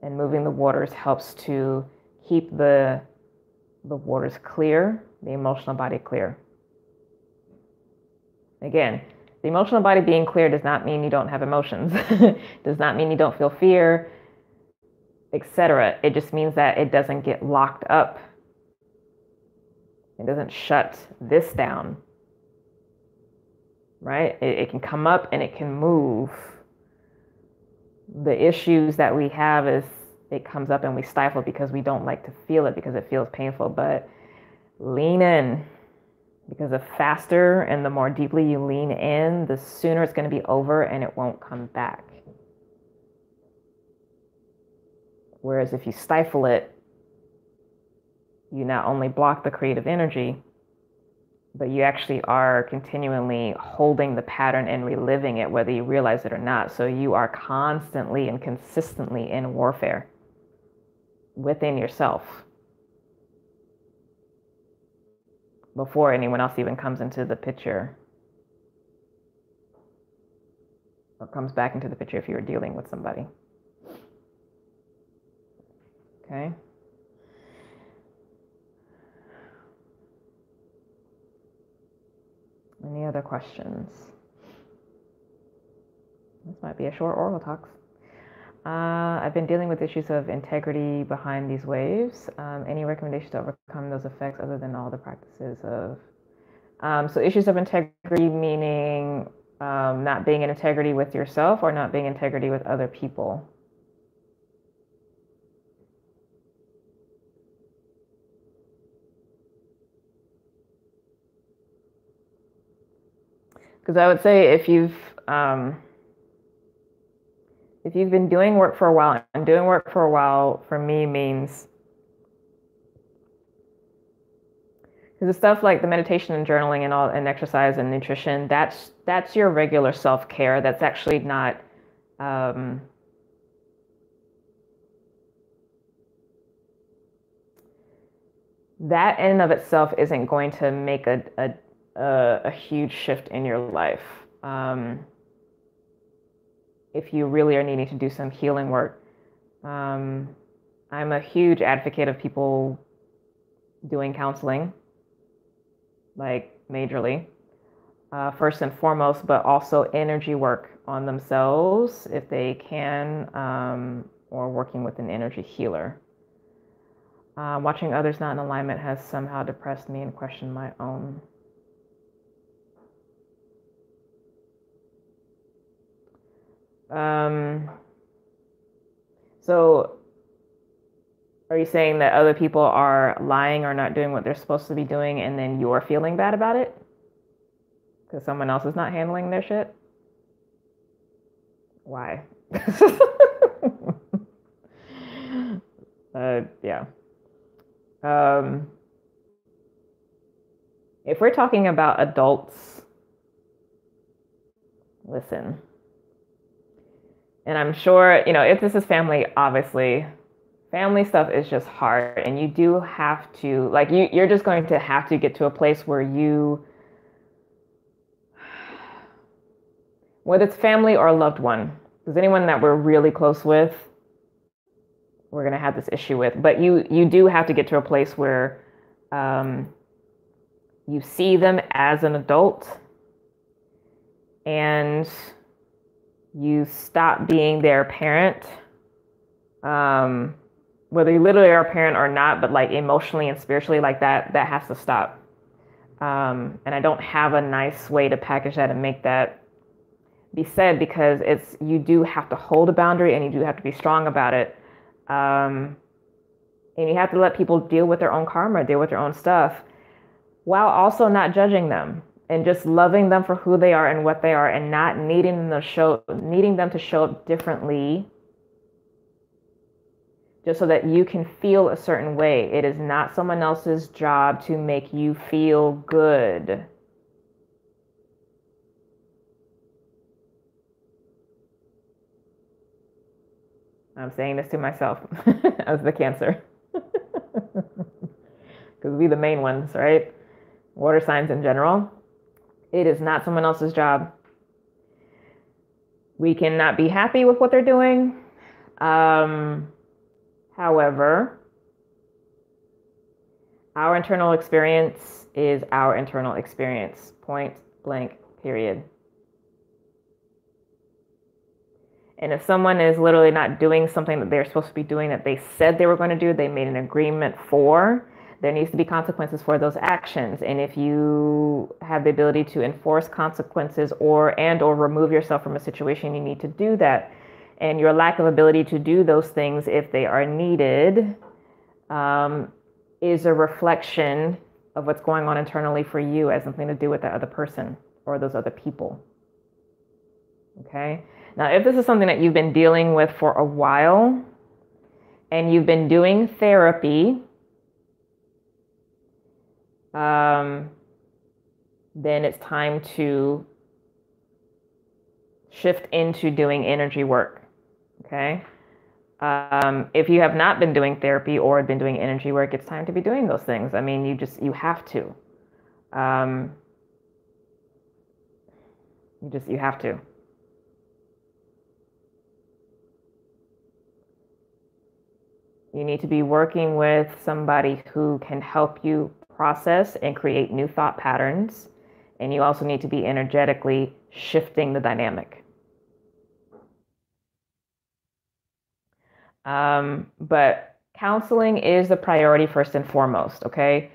And moving the waters helps to keep the waters clear, the emotional body clear. Again, the emotional body being clear does not mean you don't have emotions. Does not mean you don't feel fear, etc. It just means that it doesn't get locked up. It doesn't shut this down. Right? It can come up and it can move. The issues that we have is it comes up and we stifle because we don't like to feel it, because it feels painful. But lean in, because the faster and the more deeply you lean in, the sooner it's going to be over and it won't come back. Whereas if you stifle it, you not only block the creative energy, but you actually are continually holding the pattern and reliving it, whether you realize it or not. So you are constantly and consistently in warfare within yourself before anyone else even comes into the picture, or comes back into the picture if you were dealing with somebody. Okay. Any other questions? This might be a short oral talk. I've been dealing with issues of integrity behind these waves. Any recommendations to overcome those effects other than all the practices of... so issues of integrity meaning not being in integrity with yourself, or not being in integrity with other people? Because I would say if you've been doing work for a while, and doing work for a while for me means, because the stuff like the meditation and journaling and all, and exercise and nutrition, that's your regular self-care. That's actually not that in and of itself isn't going to make a huge shift in your life. If you really are needing to do some healing work, I'm a huge advocate of people doing counseling. like majorly, first and foremost, but also energy work on themselves if they can, or working with an energy healer. Watching others not in alignment has somehow depressed me and questioned my own. So are you saying that other people are lying or not doing what they're supposed to be doing, and then you're feeling bad about it because someone else is not handling their shit? Why? Yeah. If we're talking about adults, listen. And I'm sure, if this is family, obviously, family stuff is just hard. And you do have to, like, you're just going to have to get to a place where whether it's family or a loved one, because anyone that we're really close with, we're going to have this issue with. But you do have to get to a place where you see them as an adult and you stop being their parent, whether you literally are a parent or not, but like emotionally and spiritually, like that has to stop. And I don't have a nice way to package that and make that be said, because you do have to hold a boundary and you do have to be strong about it. And you have to let people deal with their own karma, deal with their own stuff, while also not judging them and just loving them for who they are and what they are, and not needing them to show up differently just so that you can feel a certain way. It is not someone else's job to make you feel good. I'm saying this to myself as the Cancer. Because we the main ones, right? Water signs in general. It is not someone else's job. We cannot be happy with what they're doing. However, our internal experience is our internal experience. Point blank, period. And if someone is literally not doing something that they're supposed to be doing, that they said they were going to do, they made an agreement for, there needs to be consequences for those actions. And if you have the ability to enforce consequences or remove yourself from a situation, you need to do that. And your lack of ability to do those things, if they are needed, is a reflection of what's going on internally for you, as something to do with that other person or those other people. Okay? Now, if this is something that you've been dealing with for a while and you've been doing therapy, then it's time to shift into doing energy work. Okay? If you have not been doing therapy or been doing energy work, it's time to be doing those things. I mean, you have to. You have to. You need to be working with somebody who can help you process and create new thought patterns. And you also need to be energetically shifting the dynamic. But counseling is the priority first and foremost, okay?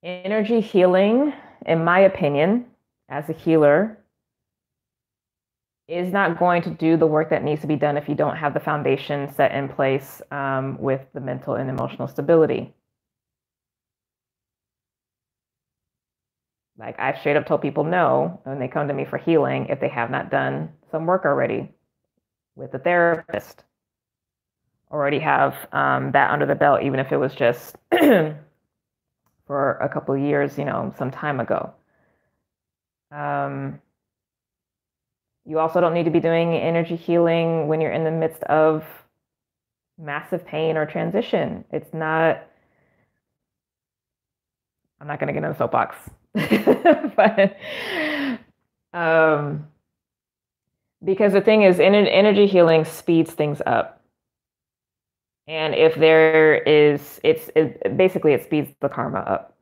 Energy healing, in my opinion, as a healer, is not going to do the work that needs to be done if you don't have the foundation set in place with the mental and emotional stability. Like, I've straight up told people no when they come to me for healing if they have not done some work already with a therapist. Already have that under the belt, even if it was just for a couple of years, some time ago. You also don't need to be doing energy healing when you're in the midst of massive pain or transition. It's not, I'm not going to get in a soapbox, but because the thing is, energy healing speeds things up. And if there is, it speeds the karma up.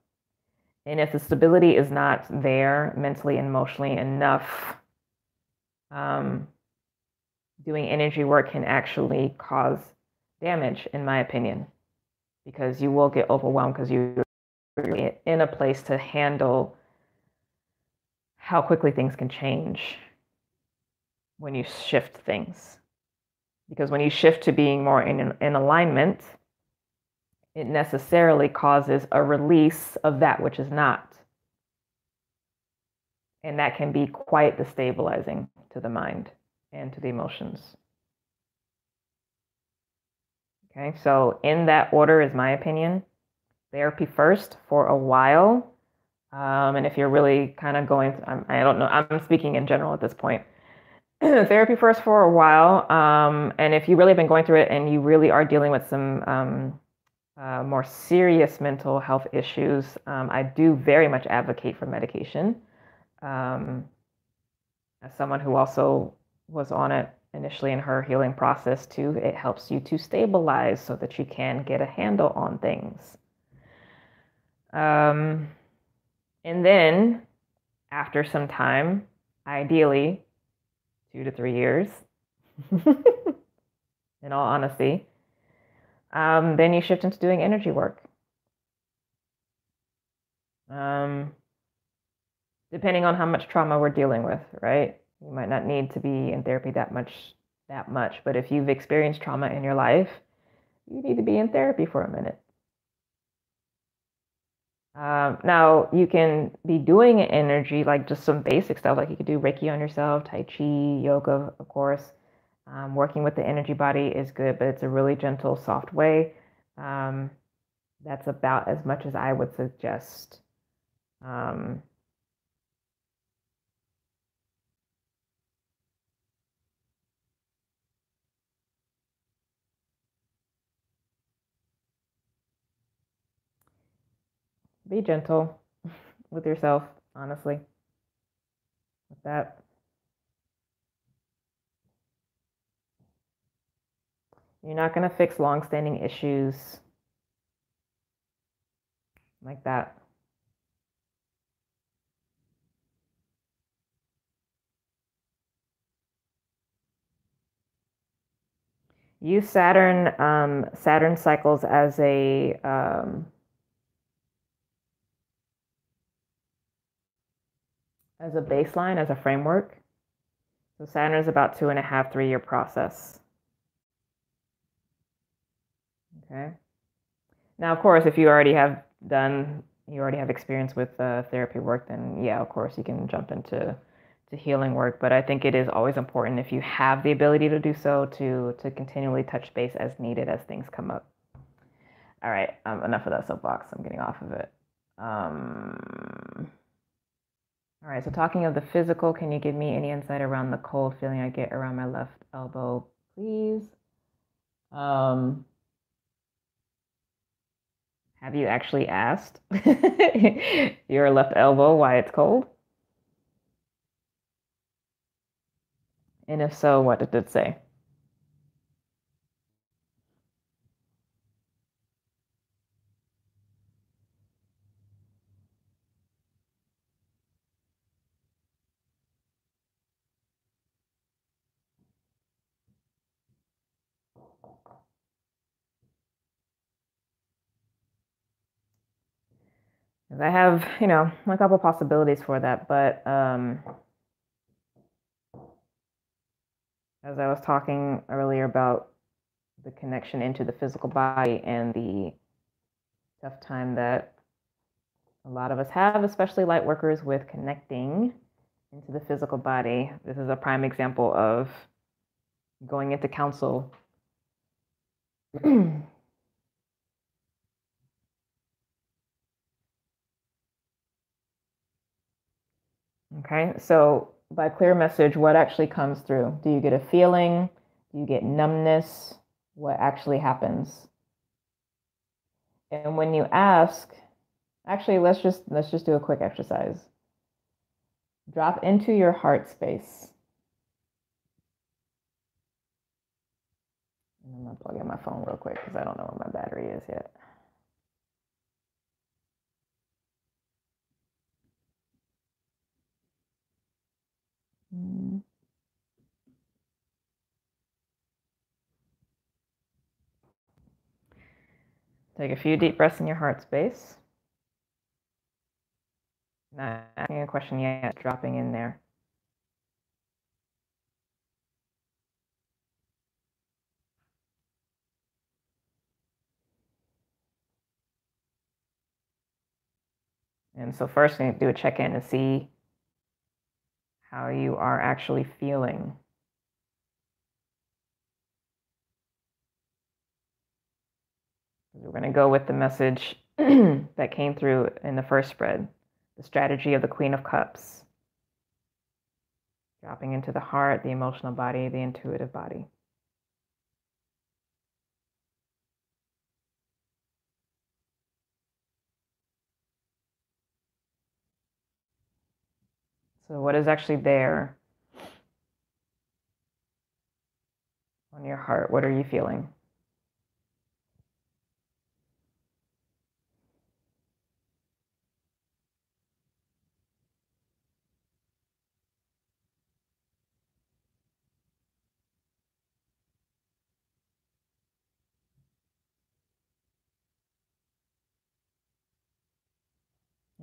And if the stability is not there mentally and emotionally enough, doing energy work can actually cause damage, in my opinion, because you will get overwhelmed because you're in a place to handle how quickly things can change when you shift things. Because when you shift to being more in alignment, it necessarily causes a release of that which is not. And that can be quite destabilizing to the mind and to the emotions. Okay, so in that order is my opinion. Therapy first for a while. And if you're really kind of going, I don't know, I'm speaking in general at this point. Therapy first for a while. And if you really have been going through it and you really are dealing with some more serious mental health issues, I do very much advocate for medication. As someone who also was on it initially in her healing process too, it helps you to stabilize so that you can get a handle on things. And then after some time, ideally 2 to 3 years, in all honesty, then you shift into doing energy work. Depending on how much trauma we're dealing with, right? You might not need to be in therapy that much, but if you've experienced trauma in your life, you need to be in therapy for a minute. Now, you can be doing energy, like just some basic stuff, like you could do Reiki on yourself, Tai Chi, yoga, of course. Working with the energy body is good, but it's a really gentle, soft way. That's about as much as I would suggest. Be gentle with yourself, honestly, with that. You're not going to fix long-standing issues like that. Use Saturn cycles as a baseline, as a framework. So Saturn is about 2.5, 3-year process. Okay. Now, of course, if you already have experience with therapy work, then yeah, of course, you can jump into healing work. But I think it is always important, if you have the ability to do so, to continually touch base as needed as things come up. All right, enough of that soapbox. I'm getting off of it. All right, so talking of the physical, can you give me any insight around the cold feeling I get around my left elbow, please? Have you actually asked your left elbow why it's cold? And if so, what did it say? I have, a couple possibilities for that, but as I was talking earlier about the connection into the physical body and the tough time that a lot of us have, especially light workers, with connecting into the physical body. This is a prime example of going into counsel. Okay, so by clear message, what actually comes through? Do you get a feeling? Do you get numbness? What actually happens? And when you ask, actually, let's just do a quick exercise. Drop into your heart space. I'm gonna plug in my phone real quick because I don't know where my battery is yet. Take a few deep breaths in your heart space. Not asking a question yet, dropping in there. And so first we need to do a check-in and see how you are actually feeling. We're going to go with the message that came through in the first spread, the strategy of the Queen of Cups. Dropping into the heart, the emotional body, the intuitive body. So what is actually there on your heart? What are you feeling?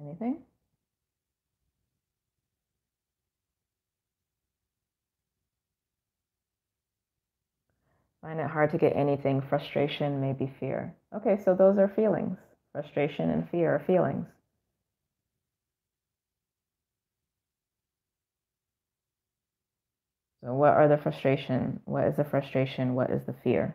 Anything? Find it hard to get anything. Frustration, maybe fear. Okay, so those are feelings. Frustration and fear are feelings. So what are the frustration? What is the frustration? What is the fear?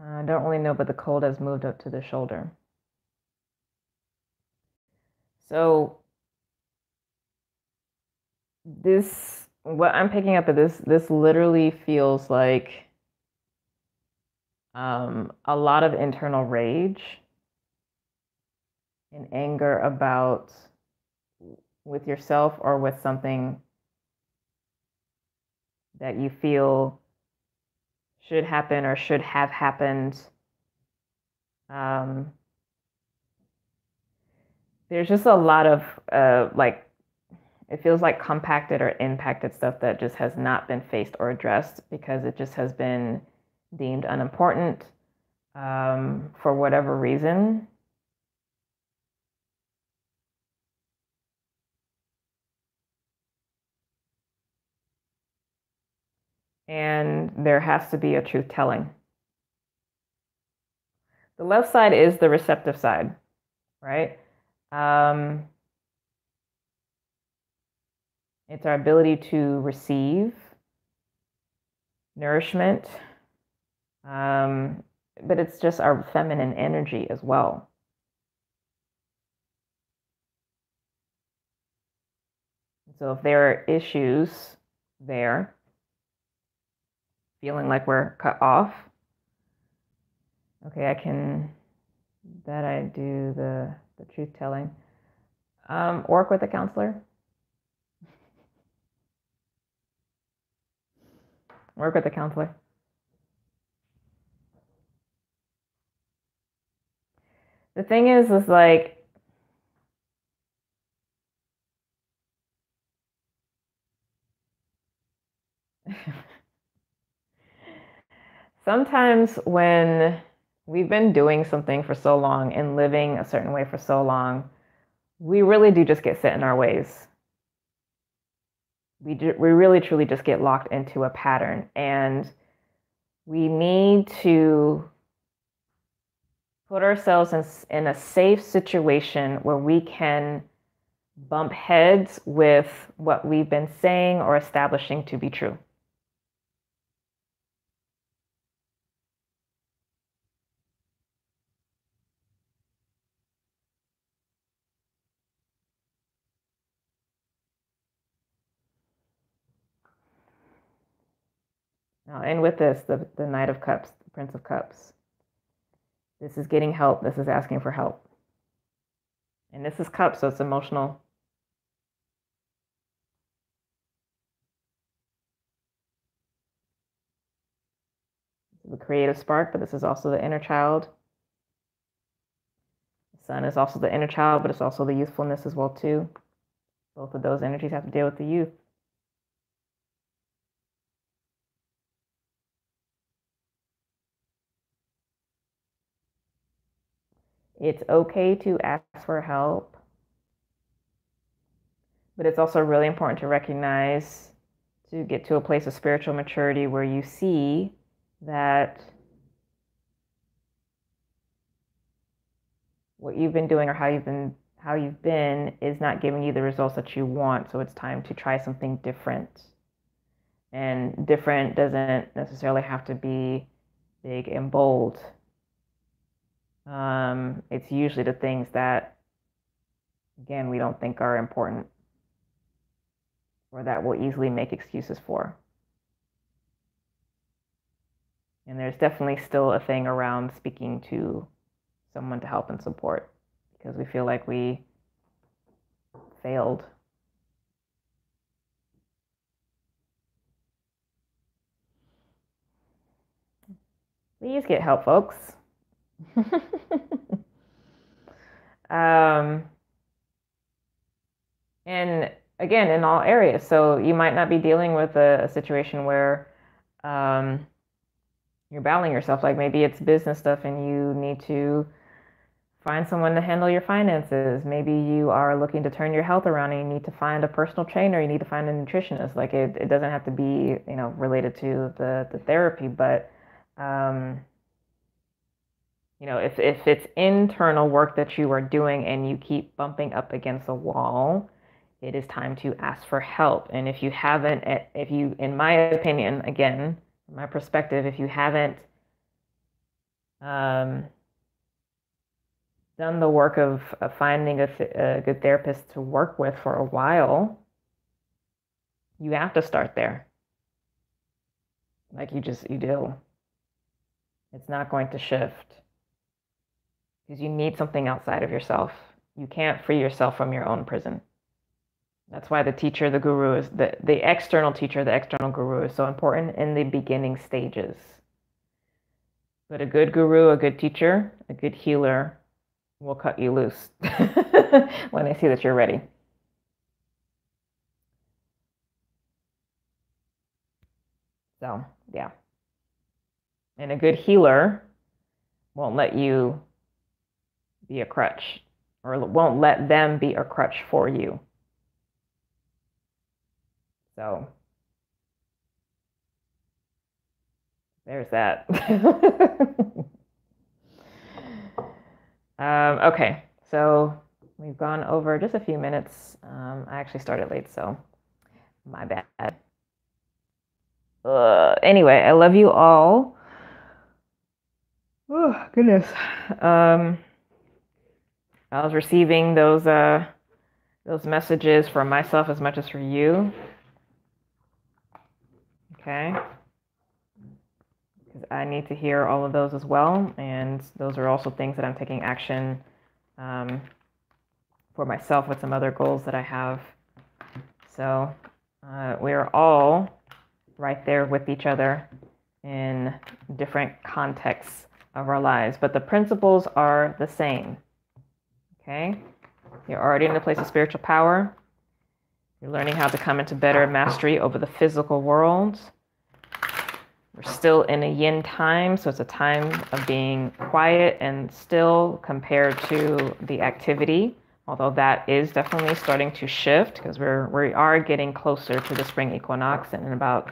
I don't really know, but the cold has moved up to the shoulder. So this, what I'm picking up at this literally feels like a lot of internal rage and anger about with yourself or with something that you feel should happen or should have happened. There's just a lot of like, it feels like compacted or impacted stuff that just has not been faced or addressed because it just has been deemed unimportant for whatever reason. And there has to be a truth telling. The left side is the receptive side, right? It's our ability to receive nourishment, but it's just our feminine energy as well. So if there are issues there, feeling like we're cut off, okay, I do the truth telling. Work with a counselor. Work with a counselor. The thing is like, sometimes when we've been doing something for so long and living a certain way for so long, we really do just get set in our ways. We really truly just get locked into a pattern, and we need to put ourselves in a safe situation where we can bump heads with what we've been saying or establishing to be true. Now, and with this, the Knight of Cups, the Prince of Cups, this is getting help. This is asking for help. And this is cups, so it's emotional. The creative spark, but this is also the inner child. The sun is also the inner child, but it's also the youthfulness as well too. Both of those energies have to deal with the youth. It's okay to ask for help, but it's also really important to recognize, to get to a place of spiritual maturity where you see that what you've been doing or how you've been is not giving you the results that you want. So it's time to try something different. And different doesn't necessarily have to be big and bold. It's usually the things that, again, we don't think are important or that we'll easily make excuses for. And there's definitely still a thing around speaking to someone to help and support because we feel like we failed. Please get help, folks. And again, in all areas. So you might not be dealing with a situation where you're battling yourself. Like maybe it's business stuff and you need to find someone to handle your finances. Maybe you are looking to turn your health around and you need to find a personal trainer. You need to find a nutritionist. Like it doesn't have to be, related to the therapy, but if it's internal work that you are doing and you keep bumping up against a wall, it is time to ask for help. And if you, in my opinion, again, from my perspective, if you haven't done the work of finding a good therapist to work with for a while, you have to start there. Like you do. It's not going to shift because you need something outside of yourself. You can't free yourself from your own prison. That's why the teacher, the guru, is the external teacher, the external guru is so important in the beginning stages. But a good guru, a good teacher, a good healer will cut you loose when they see that you're ready. So, yeah. And a good healer won't let you be a crutch, or won't let them be a crutch for you. So there's that. Okay, so we've gone over just a few minutes. I actually started late, so my bad. Anyway, I love you all. Oh, goodness. I was receiving those messages for myself as much as for you. Okay. Because I need to hear all of those as well. And those are also things that I'm taking action for myself with some other goals that I have. So we are all right there with each other in different contexts of our lives, but the principles are the same. Okay? You're already in a place of spiritual power. You're learning how to come into better mastery over the physical world. We're still in a yin time, so it's a time of being quiet and still compared to the activity, although that is definitely starting to shift because we are getting closer to the spring equinox in about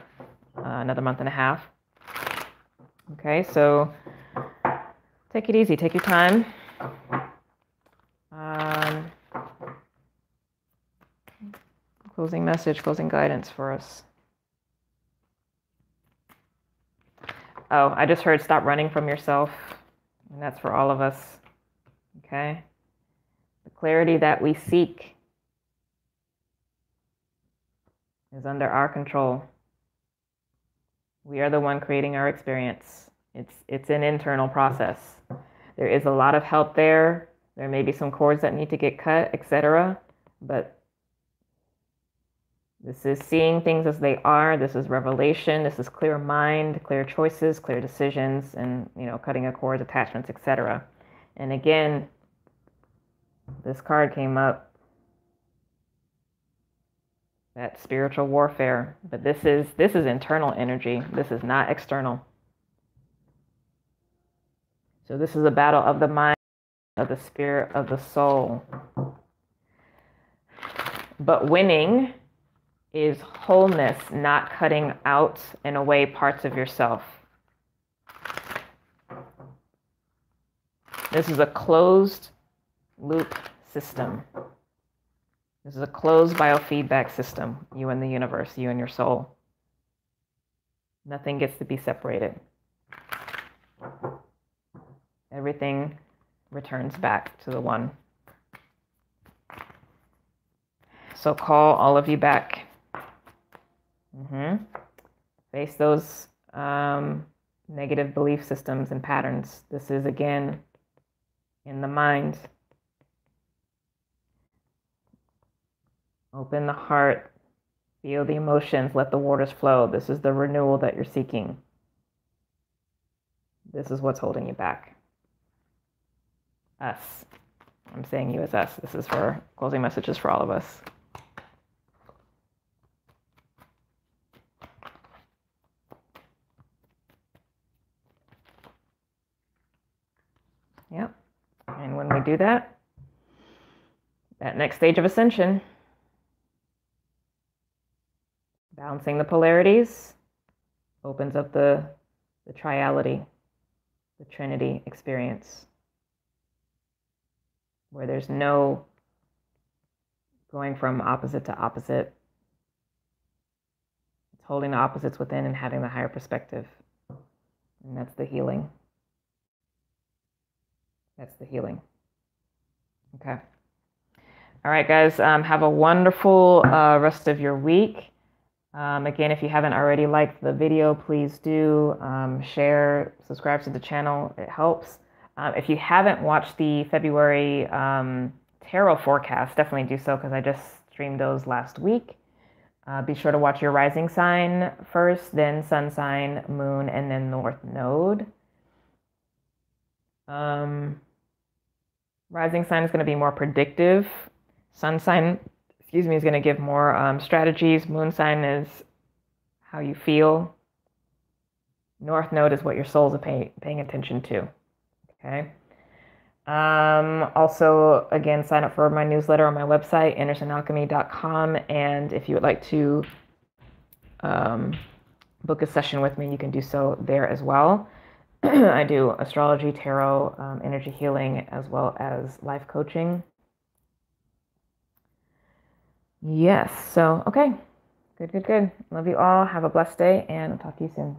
another month and a half. Okay, so Take it easy. Take your time. Closing message, closing guidance for us. Oh, I just heard stop running from yourself. And that's for all of us. Okay? The clarity that we seek is under our control. We are the one creating our experience. It's an internal process. There is a lot of help there. There may be some cords that need to get cut, etc. But this is seeing things as they are. This is revelation. This is clear mind, clear choices, clear decisions, and cutting of cords, attachments, etc. And again, this card came up. That spiritual warfare. But this is internal energy. This is not external. So this is a battle of the mind, of the spirit, of the soul. But winning is wholeness, not cutting out and away parts of yourself. This is a closed loop system. This is a closed biofeedback system, you and the universe, you and your soul. Nothing gets to be separated. Everything returns back to the one. So call all of you back. Face those negative belief systems and patterns. This is, again, in the mind. Open the heart. Feel the emotions. Let the waters flow. This is the renewal that you're seeking. This is what's holding you back. Us. I'm saying you as us. This is for closing messages for all of us. Yep. And when we do that, that next stage of ascension, balancing the polarities, opens up the triality, the Trinity experience, where there's no going from opposite to opposite. It's holding the opposites within and having the higher perspective. And that's the healing. That's the healing. Okay. All right, guys. Have a wonderful rest of your week. Again, if you haven't already liked the video, please do share, subscribe to the channel. It helps. If you haven't watched the February tarot forecast, definitely do so because I just streamed those last week. Be sure to watch your rising sign first, then sun sign, moon, and then north node. Rising sign is going to be more predictive. Sun sign, is going to give more strategies. Moon sign is how you feel. North node is what your soul's paying attention to. Okay. Also, again, sign up for my newsletter on my website, andersonalchemy.com. And if you would like to book a session with me, you can do so there as well. I do astrology, tarot, energy healing, as well as life coaching. Yes. So, okay. Good. Love you all. Have a blessed day, and I'll talk to you soon.